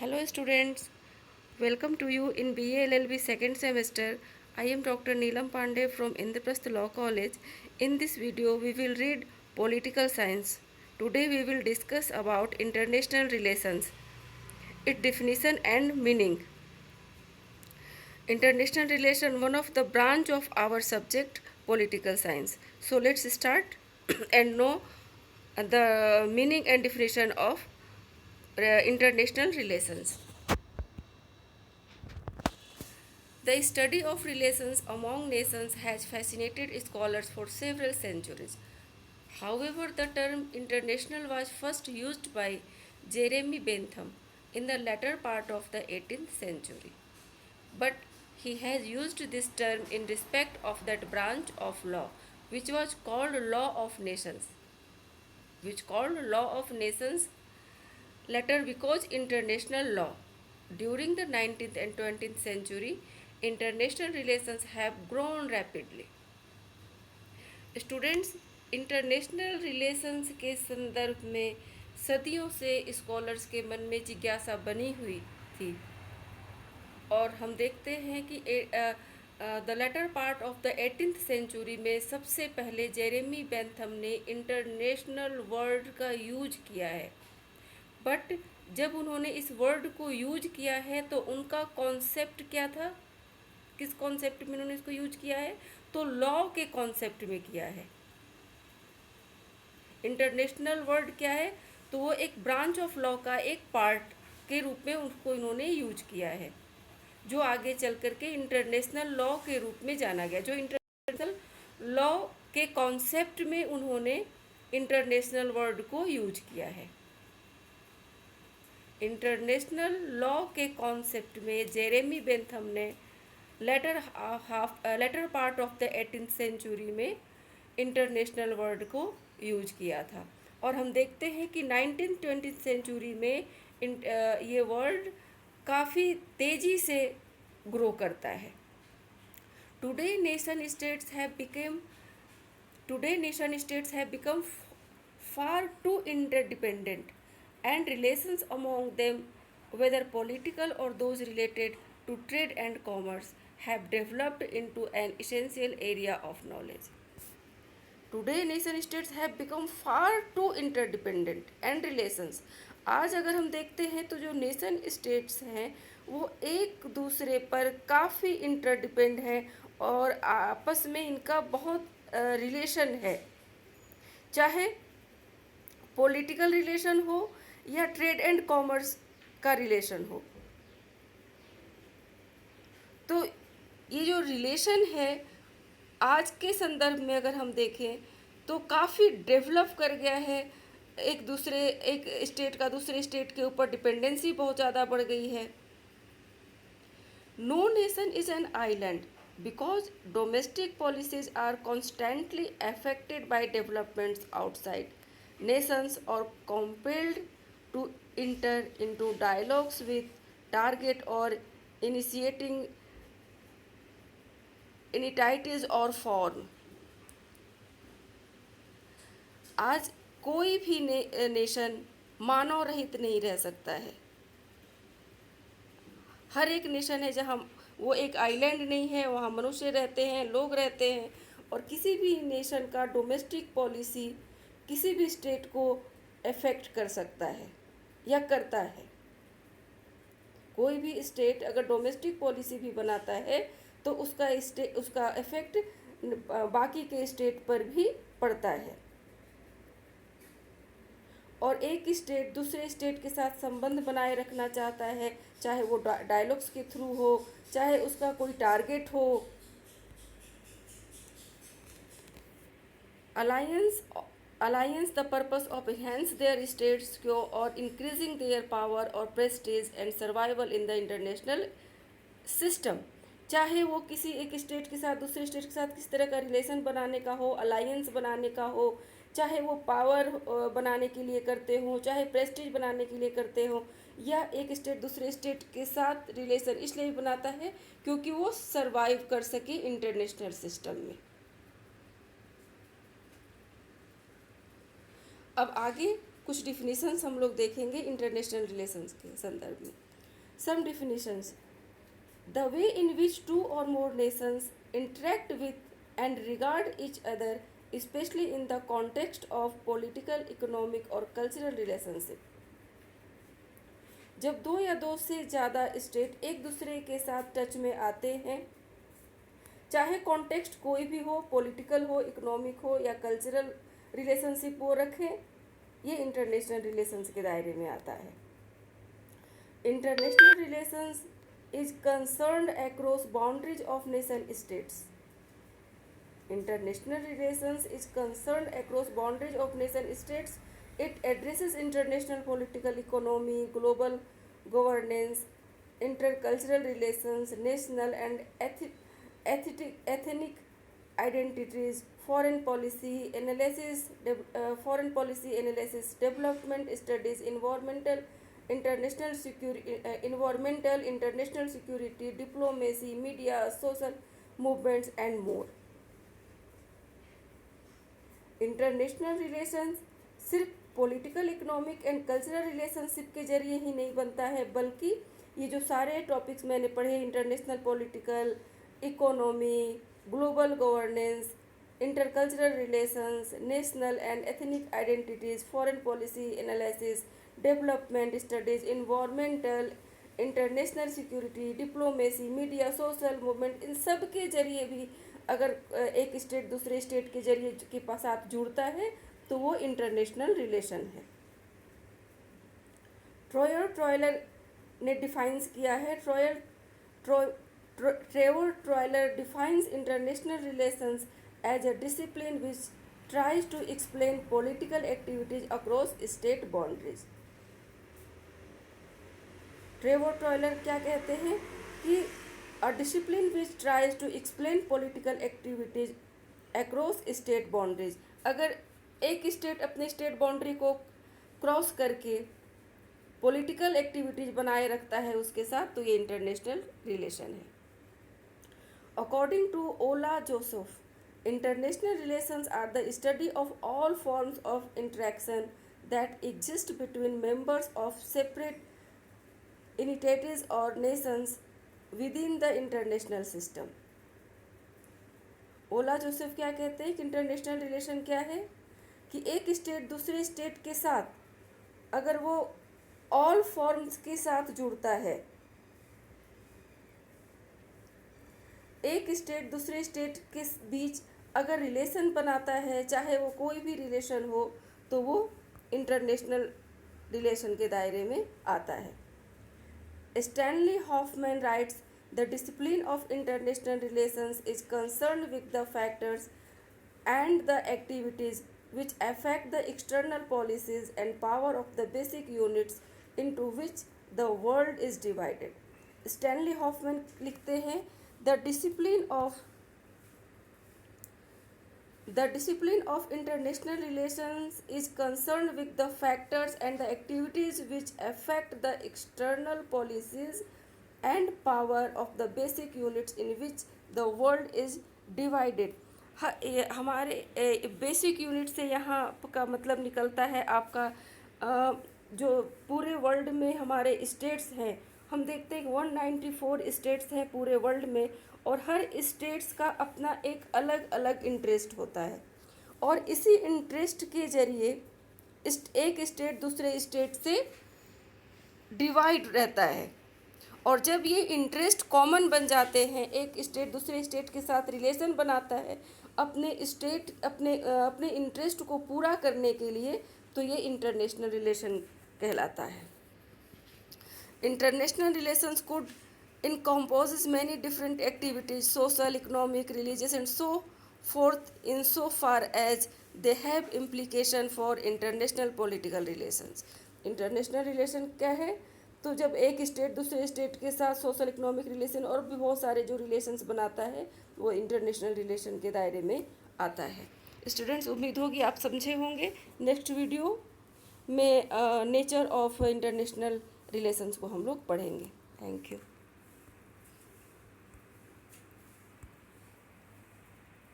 Hello students, welcome to you in BA LLB second semester. I am Dr. Neelam Pandey from Indraprastha Law College. In this video we will read political science. Today we will discuss about international relations, its definition and meaning. International relation, one of the branch of our subject political science. So let's start and know the meaning and definition of international relations. The study of relations among nations has fascinated scholars for several centuries. However, the term international was first used by Jeremy Bentham in the latter part of the 18th century. But he has used this term in respect of that branch of law which was called law of nations, later because international law. During the 19th and 20th century, international relations have grown rapidly. Students, international relations के संदर्भ में सदियों से scholars के मन में जिज्ञासा बनी हुई थी और हम देखते हैं कि the later part of the 18th century में सबसे पहले जेरेमी बेंथम ने इंटरनेशनल वर्ड का यूज किया है। बट जब उन्होंने इस वर्ड को यूज किया है तो उनका कॉन्सेप्ट क्या था, किस कॉन्सेप्ट में उन्होंने इसको यूज किया है, तो लॉ के कॉन्सेप्ट में किया है। इंटरनेशनल वर्ड क्या है, तो वो एक ब्रांच ऑफ लॉ का एक पार्ट के रूप में उसको इन्होंने यूज किया है, जो आगे चल करके इंटरनेशनल लॉ के रूप में जाना गया। जो इंटरनेशनल लॉ के कॉन्सेप्ट में उन्होंने इंटरनेशनल वर्ड को यूज किया है। इंटरनेशनल लॉ के कॉन्सेप्ट में जेरेमी बेंथम ने later part of the 18th century में इंटरनेशनल वर्ड को यूज किया था। और हम देखते हैं कि 19th 20th सेंचुरी में ये वर्ड काफ़ी तेज़ी से ग्रो करता है। Today nation states have become far too interdependent, and relations among them, whether political or those related to trade and commerce, have developed into an essential area of knowledge. Today nation states have become far too interdependent, and relations, आज अगर हम देखते हैं तो जो nation states हैं वो एक दूसरे पर काफ़ी इंटरडिपेंड हैं और आपस में इनका बहुत रिलेशन है, चाहे पॉलिटिकल रिलेशन हो या ट्रेड एंड कॉमर्स का रिलेशन हो। तो ये जो रिलेशन है आज के संदर्भ में अगर हम देखें तो काफ़ी डेवलप कर गया है। एक स्टेट का दूसरे स्टेट के ऊपर डिपेंडेंसी बहुत ज़्यादा बढ़ गई है। No nation is an island because domestic policies are constantly affected by developments outside. Nations are compelled to enter into dialogues with target or initiating entities or form. आज कोई भी नेशन मानव रहित नहीं रह सकता है। हर एक नेशन है जहाँ वो एक आइलैंड नहीं है, वहाँ मनुष्य रहते हैं, लोग रहते हैं, और किसी भी नेशन का डोमेस्टिक पॉलिसी किसी भी स्टेट को अफेक्ट कर सकता है या करता है। कोई भी स्टेट अगर डोमेस्टिक पॉलिसी भी बनाता है तो उसका इफेक्ट बाकी के स्टेट पर भी पड़ता है। और एक स्टेट दूसरे स्टेट के साथ संबंध बनाए रखना चाहता है, चाहे वो डायलॉग्स के थ्रू हो, चाहे उसका कोई टारगेट हो। Alliance the purpose of enhance there states को और इंक्रीजिंग देयर पावर और Prestige and survival in the international system. चाहे वो किसी एक स्टेट के साथ दूसरे स्टेट के साथ किस तरह का रिलेशन बनाने का हो, अलायंस बनाने का हो, चाहे वो पावर बनाने के लिए करते हो, चाहे प्रेस्टीज बनाने के लिए करते हो, या एक स्टेट दूसरे स्टेट के साथ रिलेशन इसलिए बनाता है क्योंकि वो सरवाइव कर सके इंटरनेशनल सिस्टम में। अब आगे कुछ डिफिनीशंस हम लोग देखेंगे इंटरनेशनल रिलेशंस के संदर्भ में। Some definitions: the way in which two or more nations interact with and regard each other, especially in the context of political, economic or cultural relationship. जब दो या दो से ज़्यादा स्टेट एक दूसरे के साथ टच में आते हैं, चाहे कॉन्टेक्स्ट कोई भी हो, पॉलिटिकल हो, इकोनॉमिक हो या कल्चरल रिलेशनशिप वो रखें, ये इंटरनेशनल रिलेशंस के दायरे में आता है. International relations is concerned across boundaries of nation states. International relations is concerned across boundaries of nation states. It addresses international political economy, global governance, intercultural relations, national and ethnic identities, foreign policy analysis, development studies, international security, diplomacy, media, social movements and more. International relations सिर्फ political, economic and cultural relationship के जरिए ही नहीं बनता है, बल्कि ये जो सारे टॉपिक्स मैंने पढ़े, international political, economy, global governance, intercultural relations, national and ethnic identities, foreign policy analysis, development studies, environmental, international security, diplomacy, media, social movement, इन सब के जरिए भी अगर एक स्टेट दूसरे स्टेट के जरिए के साथ जुड़ता है तो वो इंटरनेशनल रिलेशन है. ट्रॉयलर ने डिफाइंस किया है. Trevor Taylor defines international relations as a discipline which tries to explain political activities across state boundaries. Trevor Taylor क्या कहते हैं कि a discipline which tries to explain political activities across state boundaries. अगर एक state अपने state boundary को cross करके political activities बनाए रखता है उसके साथ, तो ये इंटरनेशनल रिलेशन है. According to Ola Joseph, international relations are the study of all forms of interaction that exist between members of separate entities or nations within the international system. Ola Joseph क्या कहते हैं कि international relation क्या है कि एक state दूसरे state के साथ अगर वो ऑल फॉर्म्स के साथ जुड़ता है, एक स्टेट दूसरे स्टेट के बीच अगर रिलेशन बनाता है, चाहे वो कोई भी रिलेशन हो, तो वो इंटरनेशनल रिलेशन के दायरे में आता है. Stanley Hoffman writes, the discipline of international relations is concerned with the factors and the activities which affect the external policies and power of the basic units into which the world is divided. Stanley Hoffman लिखते हैं, the discipline of international relations is concerned with the factors and the activities which affect the external policies and power of the basic units in which the world is divided. हमारे basic unit से यहाँ का मतलब निकलता है आपका जो पूरे वर्ल्ड में हमारे स्टेट्स हैं. हम देखते हैं कि 194 स्टेट्स हैं पूरे वर्ल्ड में, और हर स्टेट्स का अपना एक अलग अलग इंटरेस्ट होता है, और इसी इंटरेस्ट के जरिए एक स्टेट दूसरे स्टेट से डिवाइड रहता है. और जब ये इंटरेस्ट कॉमन बन जाते हैं, एक स्टेट दूसरे स्टेट के साथ रिलेशन बनाता है अपने इंटरेस्ट को पूरा करने के लिए, तो ये इंटरनेशनल रिलेशन कहलाता है. International relations could encompasses many different activities, social, economic, religious and so forth, insofar as they have implication for international political relations. International relation क्या है? तो जब एक स्टेट दूसरे स्टेट के साथ सोशल, इकोनॉमिक रिलेशन और भी बहुत सारे जो रिलेशंस बनाता है, वो इंटरनेशनल रिलेशन के दायरे में आता है. स्टूडेंट्स, उम्मीद होगी आप समझे होंगे. नेक्स्ट वीडियो में नेचर ऑफ इंटरनेशनल रिलेशंस को हम लोग पढ़ेंगे. Thank you.